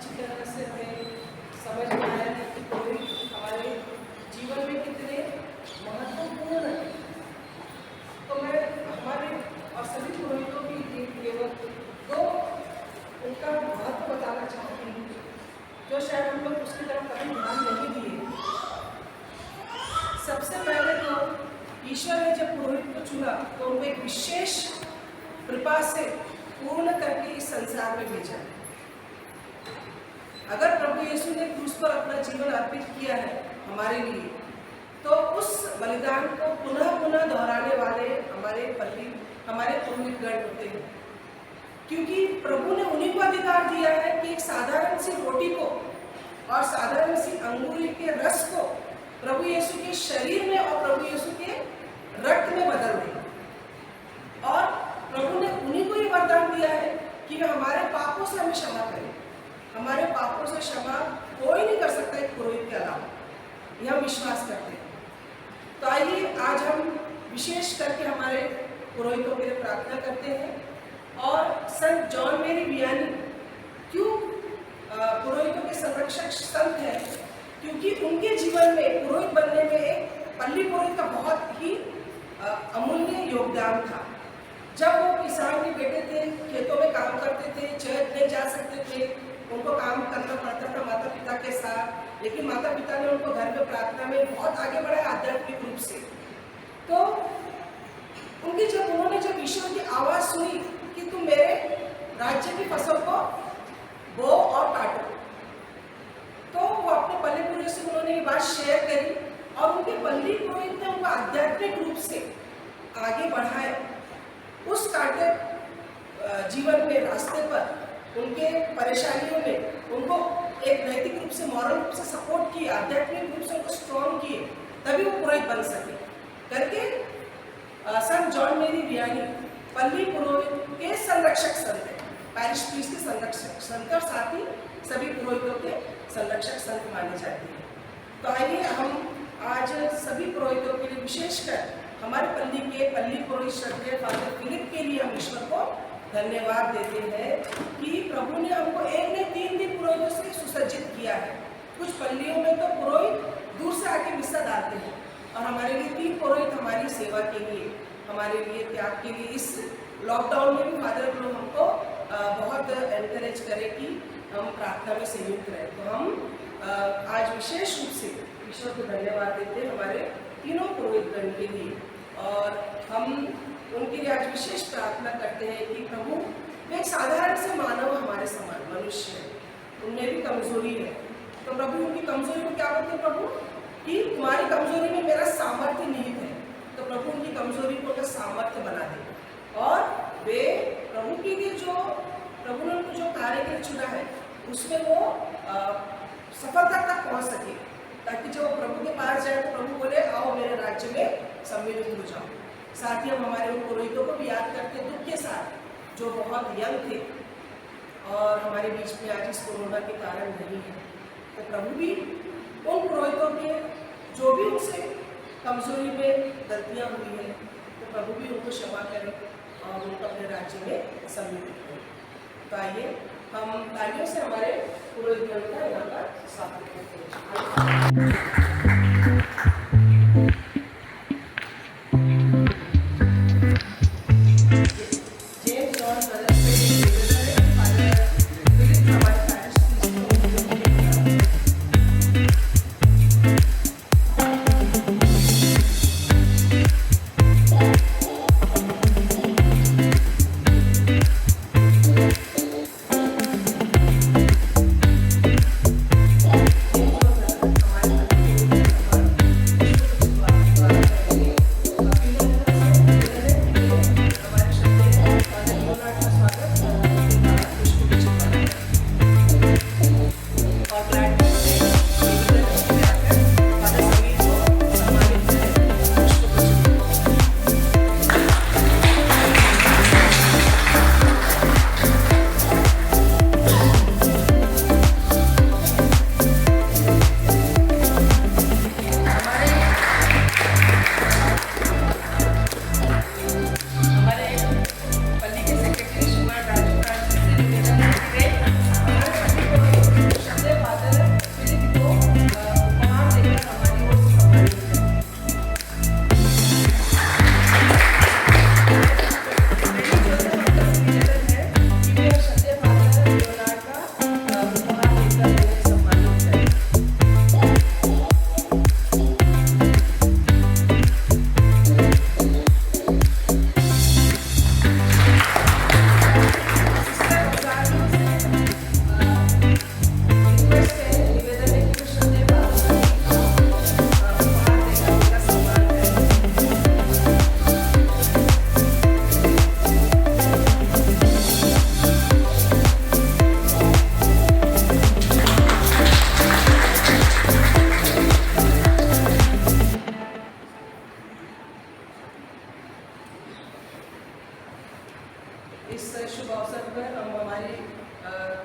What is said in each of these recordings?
अच्छी तरह से हमें समझ में आया है कि पुरोहित हमारे जीवन में कितने महत्वपूर्ण है। तो मैं हमारे और सभी पुरोहितों के लिए केवल दो उनका महत्व बताना चाहती हूँ जो शायद हम लोग उसकी तरफ कभी ध्यान नहीं दिए। सबसे पहले तो ईश्वर ने जब पुरोहित को चुना तो उनको एक विशेष कृपा से पूर्ण करके इस संसार में भेजा। अगर प्रभु यीशु ने क्रूस पर अपना जीवन अर्पित किया है हमारे लिए, तो उस बलिदान को पुनः पुनः दोहराने वाले हमारे पुरोहितगण होते हैं, क्योंकि प्रभु ने उन्हीं को अधिकार दिया है कि एक साधारण सी रोटी को और साधारण सी अंगूरी के रस को प्रभु यीशु के शरीर में और प्रभु यीशु के रक्त में बदल दे। और प्रभु ने उन्हीं को ये वरदान दिया है कि वे हमारे पापों से हमें क्षमा करें। हमारे पापों से क्षमा कोई नहीं कर सकता एक पुरोहित के अलावा, यह हम विश्वास करते हैं। तो आइए आज हम विशेष करके हमारे पुरोहितों के लिए प्रार्थना करते हैं। और संत जॉन मेरी वियानी क्यों पुरोहितों के संरक्षक संत हैं? क्योंकि उनके जीवन में पुरोहित बनने में एक पल्ली पुरोहित का बहुत ही अमूल्य योगदान था। जब वो किसान के बेटे थे, खेतों में काम करते थे, चर्च नहीं जा सकते थे, उनको काम करना पड़ता था माता पिता के साथ, लेकिन माता पिता ने उनको घर में प्रार्थना में बहुत आगे बढ़ाया आध्यात्मिक रूप से। तो उन्होंने जब ईश्वर की आवाज़ सुनी कि तुम मेरे राज्य की फसल को बो और काटो, तो वो अपने पल्ली पुरोहित से उन्होंने ये बात शेयर करी और उनके पल्ली पुरोहित ने उनको आध्यात्मिक रूप से आगे बढ़ाया। उस काटे जीवन के रास्ते पर उनके परेशानियों में उनको एक नैतिक रूप से, मॉरल रूप से सपोर्ट किए, आध्यात्मिक रूप से उनको स्ट्रॉन्ग किए, तभी वो पुरोहित बन सके करके संत जॉन मेरी वियानी पल्ली पुरोहित के संरक्षक संत है, पैरिश प्रीस्ट के संरक्षक संत और साथ ही सभी पुरोहितों के संरक्षक संत माने जाते हैं। तो आइए हम आज सभी पुरोहितों के लिए विशेषकर हमारे पल्ली पुरोहित श्रद्धेय फादर फिलिप के लिए हम ईश्वर को धन्यवाद देते हैं कि प्रभु ने हमको एक ने 3 दिन पुरोहितों से सुसज्जित किया है। कुछ पल्लियों में तो पुरोहित दूर से आके मिस्सा डालते हैं और हमारे लिए 3 पुरोहित हमारी सेवा के लिए, हमारे लिए त्याग के लिए इस लॉकडाउन में भी फादर लोग हमको बहुत एनकरेज करें कि हम प्रार्थना में संयुक्त रहें। तो हम आज विशेष रूप से ईश्वर को धन्यवाद देते हैं हमारे तीनों पुरोहितगण के लिए, और हम उनके लिए आज विशेष प्रार्थना करते हैं कि प्रभु वे एक साधारण से मानव हमारे समान मनुष्य है, उनमें भी कमजोरी है। तो प्रभु उनकी कमजोरी को क्या बोलते हैं प्रभु कि तुम्हारी कमजोरी में मेरा सामर्थ्य निहित है। तो प्रभु उनकी कमजोरी को उनका सामर्थ्य बना दे और वे प्रभु के लिए जो प्रभु ने उनको जो कार्य के लिए चुना है उसमें वो सफलता तक पहुँच सके, ताकि जब प्रभु के पास जाए तो प्रभु बोले आओ मेरे राज्य में सम्मिलित हो जाओ। साथ ही हम हमारे उन पुरोहितों को भी याद करते हैं दुख के साथ, जो बहुत यंग थे और हमारे बीच में आज इस कोरोना के कारण नहीं है। तो प्रभु भी उन पुरोहितों के जो भी उनसे कमजोरी में गलतियाँ हुई हैं, तो प्रभु भी उनको क्षमा करें और उनको अपने राज्य में सम्मिलित करें। तो आइए हम तालियों से हमारे पुरोहितगण का यहाँ पर स्वागत करते हैं।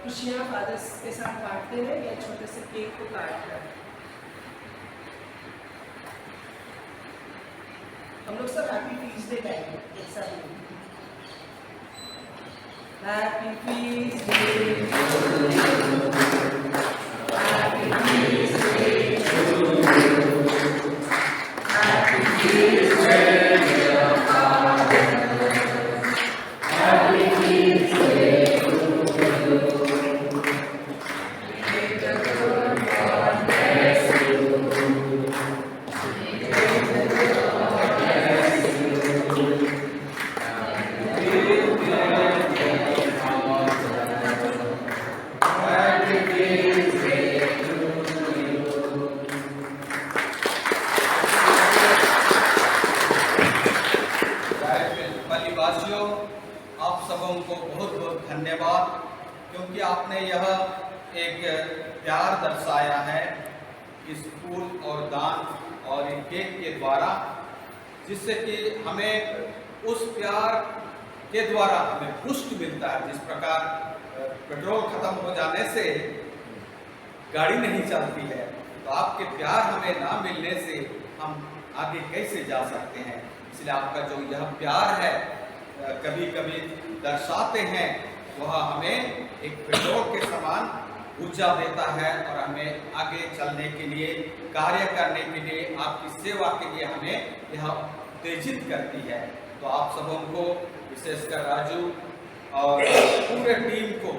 खुशियाँ फादर्स के साथ बांटते हैं या छोटे से केक को काट कर। हम लोग सब हैप्पी फीस्ट डे गाएंगे एक साथ। Happy feast day, happy feast day, happy feast day, happy feast day. आप सबों को बहुत बहुत धन्यवाद, क्योंकि आपने यह एक प्यार दर्शाया है इस फूल और दान और इन केक के द्वारा, जिससे कि हमें उस प्यार के द्वारा हमें पुष्ट मिलता है। जिस प्रकार पेट्रोल खत्म हो जाने से गाड़ी नहीं चलती है, तो आपके प्यार हमें ना मिलने से हम आगे कैसे जा सकते हैं। इसलिए आपका जो यह प्यार है कभी कभी दर्शाते हैं, वह हमें एक पेट्रोल के समान ऊर्जा देता है और हमें आगे चलने के लिए, कार्य करने के लिए, आपकी सेवा के लिए हमें यह उत्तेजित करती है। तो आप सबों को, विशेषकर राजू और पूरे टीम को,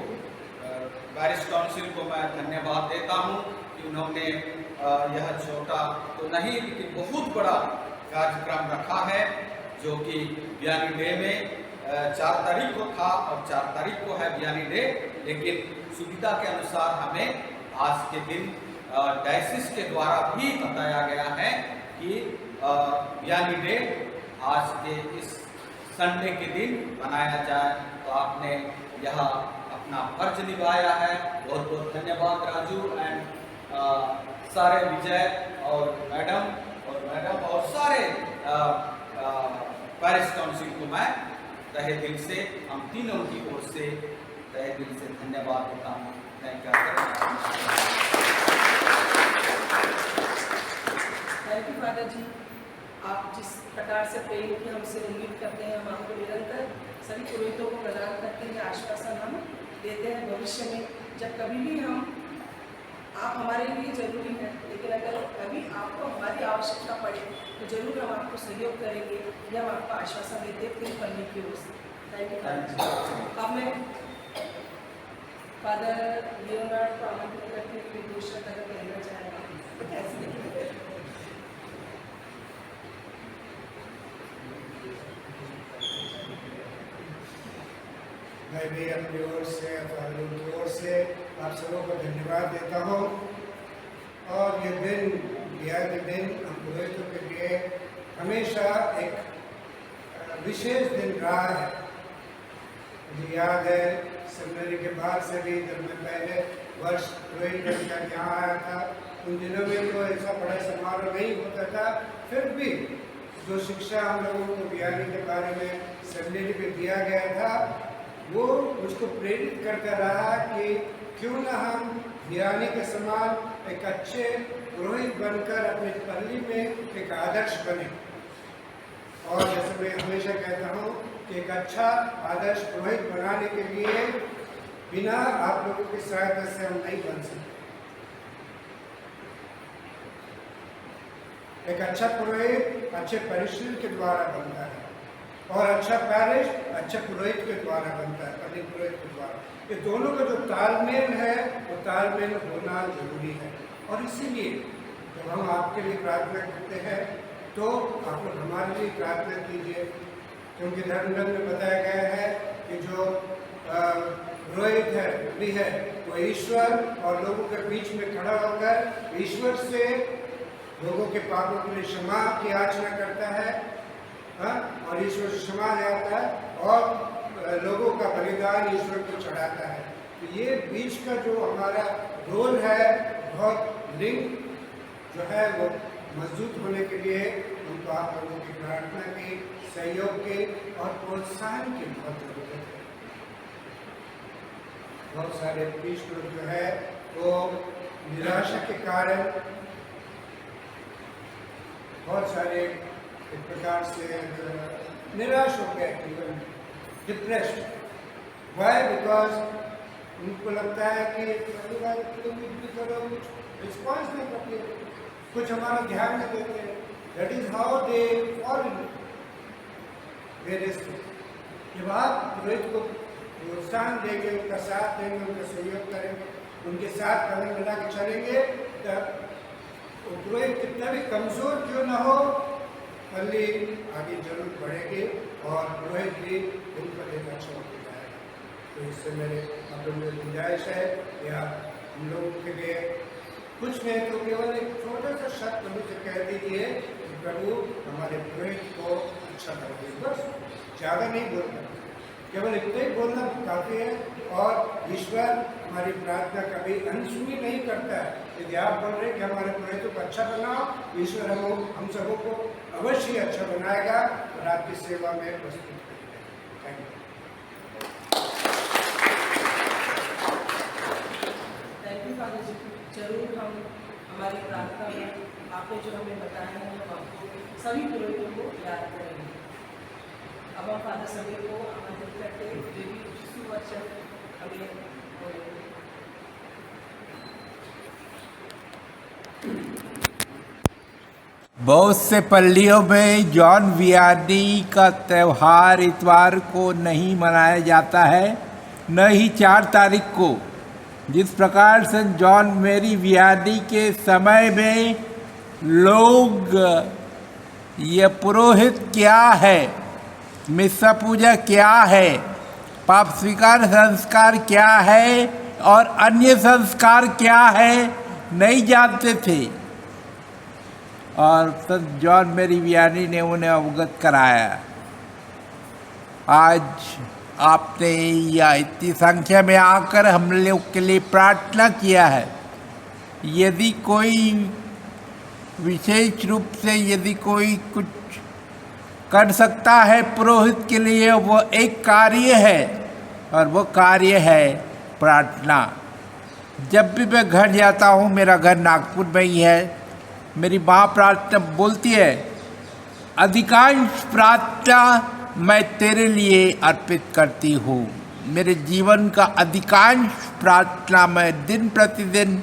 पैरिश काउंसिल को मैं धन्यवाद देता हूं कि उन्होंने यह छोटा तो नहीं लेकिन बहुत बड़ा कार्यक्रम रखा है, जो कि बियानी डे में 4 तारीख को था और 4 तारीख को है बियानी डे। लेकिन सुविधा के अनुसार हमें आज के दिन डायसिस के द्वारा भी बताया गया है कि बियानी डे आज के इस संडे के दिन मनाया जाए। तो आपने यह अपना फर्ज निभाया है। बहुत बहुत धन्यवाद राजू एंड सारे विजय और मैडम और सारे पैरिश काउंसिल को मैं तहे दिल से, हम तीनों की ओर से तहे दिल से धन्यवाद देता हूँ। थैंक यू फादर जी। आप जिस प्रकार से प्रेम की हमसे उम्मीद करते हैं, हम आपको निरंतर सभी पुरोहितों को प्रदान करते हैं, आश्वासन हम देते हैं। भविष्य में जब कभी भी आप हमारे लिए जरूरी है, लेकिन अगर कभी आपको हमारी आवश्यकता पड़े तो जरूर हम आपको सहयोग करेंगे। यह हम आपको आश्वासन देते हैं पूरी पढ़ने की ओर से। Thank you. अब मैं फादर लियोनार्ड को आमंत्रित करके कोई दूसरा कदम कहना चाहेंगे। मैं भी अपनी ओर से, फादरों की ओर से आप सबों को धन्यवाद देता हूँ। और ये दिन, यह दिन हम पुरोहितों के लिए हमेशा एक विशेष दिन रहा है। मुझे याद है सेमिनरी के बाद से भी, जब मैं पहले वर्ष पुरोहित बनकर यहाँ आया था, उन दिनों में तो ऐसा बड़ा समारोह नहीं होता था। फिर भी जो शिक्षा हम लोगों को बियानी के बारे में सेमिनरी में दिया गया था, वो मुझको प्रेरित करता रहा कि क्यों ना हम बियानी के समान एक अच्छे पुरोहित बनकर अपनी पल्ली में एक आदर्श बने। और जैसे मैं हमेशा कहता हूँ कि एक अच्छा आदर्श पुरोहित बनाने के लिए बिना आप लोगों की सहायता से हम नहीं बन सकते। एक अच्छा पुरोहित अच्छे परिश्रम के द्वारा बनता है, और अच्छा पैरिश अच्छे पुरोहित के द्वारा बनता है, पल्ली पुरोहित के द्वारा। ये दोनों का जो तालमेल है, वो तालमेल होना जरूरी है। और इसीलिए जब हम आपके लिए प्रार्थना करते हैं, तो आप लोग हमारे लिए प्रार्थना कीजिए, क्योंकि धर्म ग्रंथ में बताया गया है कि जो पुरोहित है भी है, वो ईश्वर और लोगों के बीच में खड़ा होकर ईश्वर से लोगों के पापों के लिए क्षमा की याचना करता है, और ईश्वर से क्षमा जाता है, और लोगों का बलिदान ईश्वर को चढ़ाता है। तो ये बीच का जो हमारा रोल है, बहुत लिंक जो है वो मजबूत होने के लिए उनको आप लोगों की प्रार्थना की, सहयोग की और प्रोत्साहन की बहुत जरूरत है। बहुत सारे प्रीस्ट लोग जो है वो निराशा के कारण बहुत सारे एक प्रकार से निराश हो गए, डिप्रेस्ड। वाई? बिकॉज उनको लगता है कि रिस्पॉन्स नहीं करते, कुछ हमारा ध्यान नहीं देते। That is how they fall in various. जब आप पुरोहित को प्रोत्साहन देंगे, उनका साथ देंगे, उनका सहयोग करेंगे, उनके साथ कदम मिला के चलेंगे, तो पुरोहित कितना भी कमजोर क्यों ना हो, पल्ली आगे जरूर बढ़ेगी और पुरोहित भी दिन पर दिन अच्छा होता जाएगा। तो इससे मेरे अपनी गुंजाइश है या हम लोगों के लिए कुछ नहीं तो केवल एक छोटा सा शब्द प्रभु से कह दीजिए कि प्रभु हमारे पुरोहित को अच्छा करेंगे, बस ज़्यादा नहीं बोलना, केवल इतना ही बोलना काफ़ी है। और ईश्वर हमारी प्रार्थना कभी अनसुनी नहीं करता है। यदि आप बोल रहे हैं कि हमारे पुरोहितों को अच्छा बनाओ, ईश्वर हम सबों को अवश्य अच्छा बनाएगा और आपकी सेवा में प्रस्तुत करेगा। Thank you. Thank you father ji. जरूर हम हमारी प्रार्थना में आपने जो हमें बताया है हम आपको सभी पुरोहितों को याद करेंगे। अब हम फादर सभी को आमंत्रित करते हैं देवी सुवचन हमें बोलेंगे। बहुत से पल्लियों में जॉन वियानी का त्यौहार इतवार को नहीं मनाया जाता है, न ही 4 तारीख को। जिस प्रकार से जॉन मेरी वियानी के समय में लोग ये पुरोहित क्या है, मिस्सा पूजा क्या है, पाप स्वीकार संस्कार क्या है और अन्य संस्कार क्या है नहीं जानते थे, और संत जॉन मेरी वियानी ने उन्हें अवगत कराया। आज आपने या इतनी संख्या में आकर हम लोग के लिए प्रार्थना किया है। यदि कोई विशेष रूप से यदि कोई कुछ कर सकता है पुरोहित के लिए, वो एक कार्य है और वो कार्य है प्रार्थना। जब भी मैं घर जाता हूँ, मेरा घर नागपुर में ही है, मेरी माँ प्रार्थना बोलती है, अधिकांश प्रार्थना मैं तेरे लिए अर्पित करती हूँ। मेरे जीवन का अधिकांश प्रार्थना मैं दिन प्रतिदिन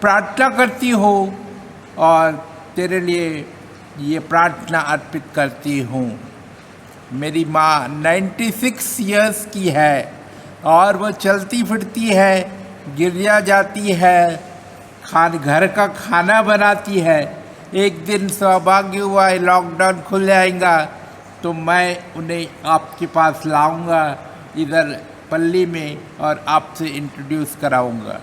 प्रार्थना करती हूँ और तेरे लिए ये प्रार्थना अर्पित करती हूँ। मेरी माँ 96 इयर्स की है और वो चलती फिरती है, गिरजा जाती है, घर का खाना बनाती है। एक दिन सौभाग्य हुआ है लॉकडाउन खुल जाएगा तो मैं उन्हें आपके पास लाऊंगा इधर पल्ली में और आपसे इंट्रोड्यूस कराऊंगा।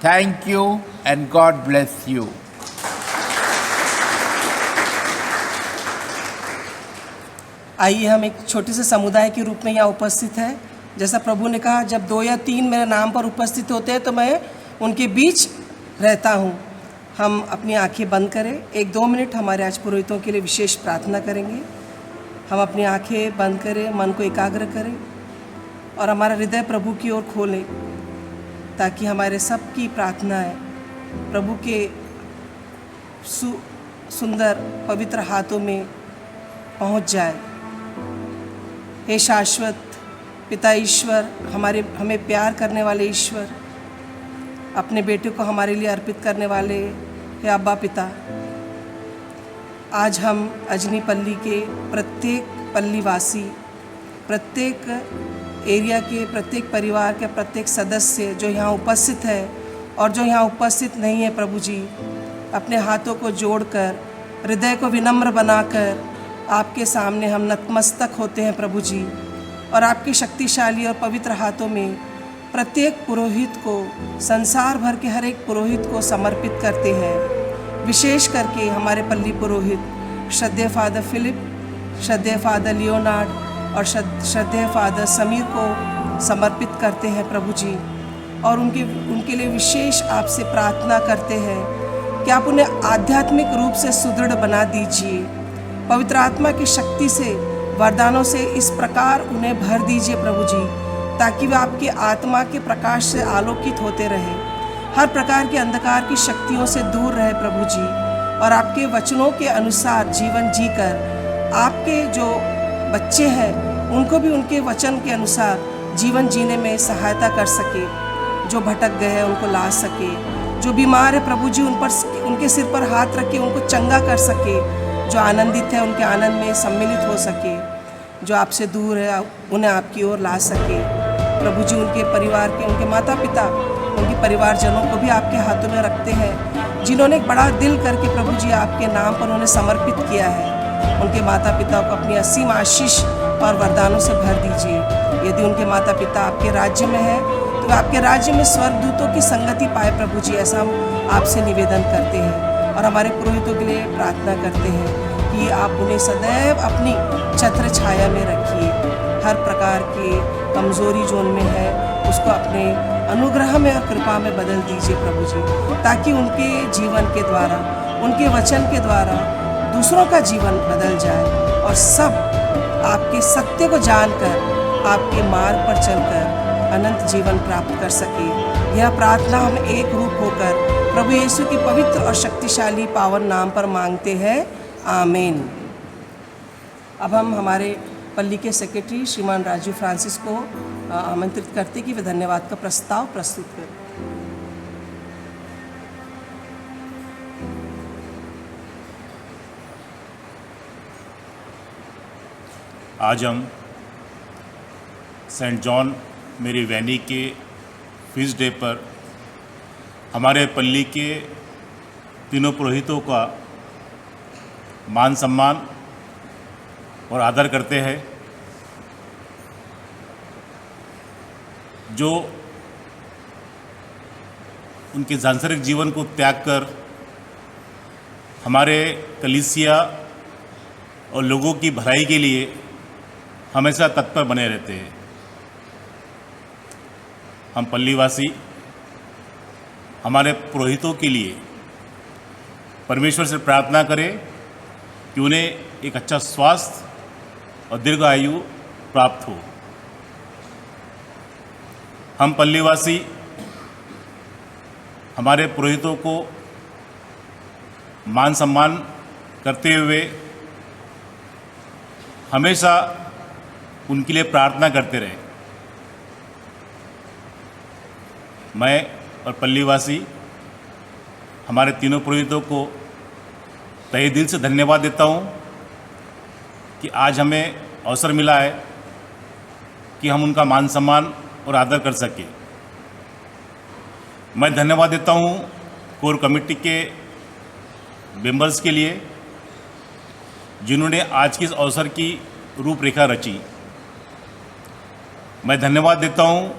Thank you and God bless you. आइए हम एक छोटे से समुदाय के रूप में यहाँ उपस्थित हैं। जैसा प्रभु ने कहा, जब 2 या 3 मेरे नाम पर उपस्थित होते हैं तो मैं उनके बीच रहता हूँ। हम अपनी आंखें बंद करें, 1-2 मिनट हमारे आज पुरोहितों के लिए विशेष प्रार्थना करेंगे। हम अपनी आंखें बंद करें, मन को एकाग्र करें और हमारा हृदय प्रभु की ओर खोलें ताकि हमारे सब की प्रार्थनाएं प्रभु के सुंदर पवित्र हाथों में पहुंच जाए। हे शाश्वत पिता ईश्वर, हमें प्यार करने वाले ईश्वर, अपने बेटे को हमारे लिए अर्पित करने वाले हे अब्बा पिता, आज हम अजनी पल्ली के प्रत्येक पल्लीवासी, प्रत्येक एरिया के प्रत्येक परिवार के प्रत्येक सदस्य जो यहाँ उपस्थित है और जो यहाँ उपस्थित नहीं है, प्रभु जी, अपने हाथों को जोड़कर, हृदय को विनम्र बनाकर आपके सामने हम नतमस्तक होते हैं प्रभु जी, और आपके शक्तिशाली और पवित्र हाथों में प्रत्येक पुरोहित को, संसार भर के हर एक पुरोहित को समर्पित करते हैं। विशेष करके हमारे पल्ली पुरोहित श्रद्धेय फादर फिलिप, श्रद्धेय फादर लियोनार्ड और श्रद्धेय फादर समीर को समर्पित करते हैं प्रभु जी, और उनके लिए विशेष आपसे प्रार्थना करते हैं कि आप उन्हें आध्यात्मिक रूप से सुदृढ़ बना दीजिए। पवित्र आत्मा की शक्ति से, वरदानों से इस प्रकार उन्हें भर दीजिए प्रभु जी ताकि वे आपके आत्मा के प्रकाश से आलोकित होते रहे, हर प्रकार के अंधकार की शक्तियों से दूर रहे प्रभु जी, और आपके वचनों के अनुसार जीवन जीकर आपके जो बच्चे हैं उनको भी उनके वचन के अनुसार जीवन जीने में सहायता कर सके, जो भटक गए हैं उनको ला सके, जो बीमार है प्रभु जी उनके सिर पर हाथ रख के उनको चंगा कर सके, जो आनंदित है उनके आनंद में सम्मिलित हो सके, जो आपसे दूर है उन्हें आपकी ओर ला सके प्रभु जी। उनके परिवार के, उनके माता पिता, उनके परिवारजनों को भी आपके हाथों में रखते हैं, जिन्होंने एक बड़ा दिल करके प्रभु जी आपके नाम पर उन्हें समर्पित किया है। उनके माता पिता को अपनी असीम आशीष और वरदानों से भर दीजिए। यदि उनके माता पिता आपके राज्य में है तो वे आपके राज्य में स्वर्गदूतों की संगति पाए प्रभु जी, ऐसा हम आपसे निवेदन करते हैं और हमारे पुरोहितों के लिए प्रार्थना करते हैं कि आप उन्हें सदैव अपनी छत्र छाया में रखिए। हर प्रकार की कमज़ोरी जो उनमें है उसको अपने अनुग्रह में और कृपा में बदल दीजिए प्रभु जी, ताकि उनके जीवन के द्वारा, उनके वचन के द्वारा दूसरों का जीवन बदल जाए और सब आपके सत्य को जानकर आपके मार्ग पर चलकर अनंत जीवन प्राप्त कर सके। यह प्रार्थना हम एक रूप होकर प्रभु यीशु के पवित्र और शक्तिशाली पावन नाम पर मांगते हैं, आमीन। अब हम हमारे पल्ली के सेक्रेटरी श्रीमान राजू फ्रांसिस को आमंत्रित करते कि वे धन्यवाद का प्रस्ताव प्रस्तुत करें। आज हम सेंट जॉन मेरी वैनी के फीस्ट डे पर हमारे पल्ली के तीनों पुरोहितों का मान सम्मान और आदर करते हैं, जो उनके सांसारिक जीवन को त्याग कर हमारे कलीसिया और लोगों की भलाई के लिए हमेशा तत्पर बने रहते हैं। हम पल्लीवासी हमारे पुरोहितों के लिए परमेश्वर से प्रार्थना करें कि उन्हें एक अच्छा स्वास्थ्य और दीर्घ आयु प्राप्त हो। हम पल्लीवासी हमारे पुरोहितों को मान सम्मान करते हुए हमेशा उनके लिए प्रार्थना करते रहे। मैं और पल्लीवासी हमारे तीनों पुरोहितों को तहे दिल से धन्यवाद देता हूँ कि आज हमें अवसर मिला है कि हम उनका मान सम्मान और आदर कर सकें। मैं धन्यवाद देता हूँ कोर कमेटी के मेंबर्स के लिए, जिन्होंने आज के इस अवसर की रूपरेखा रची। मैं धन्यवाद देता हूँ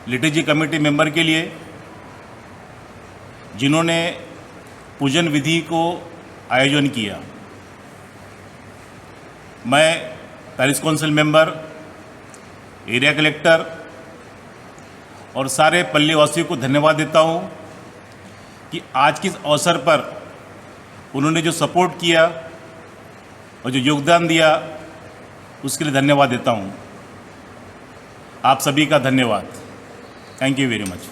लिटर्जी कमेटी मेंबर के लिए, जिन्होंने पूजन विधि को आयोजन किया। मैं parish council member, area collector और सारे पल्लीवासियों को धन्यवाद देता हूँ कि आज के इस अवसर पर उन्होंने जो सपोर्ट किया और जो योगदान दिया उसके लिए धन्यवाद देता हूँ। आप सभी का धन्यवाद। Thank you very much.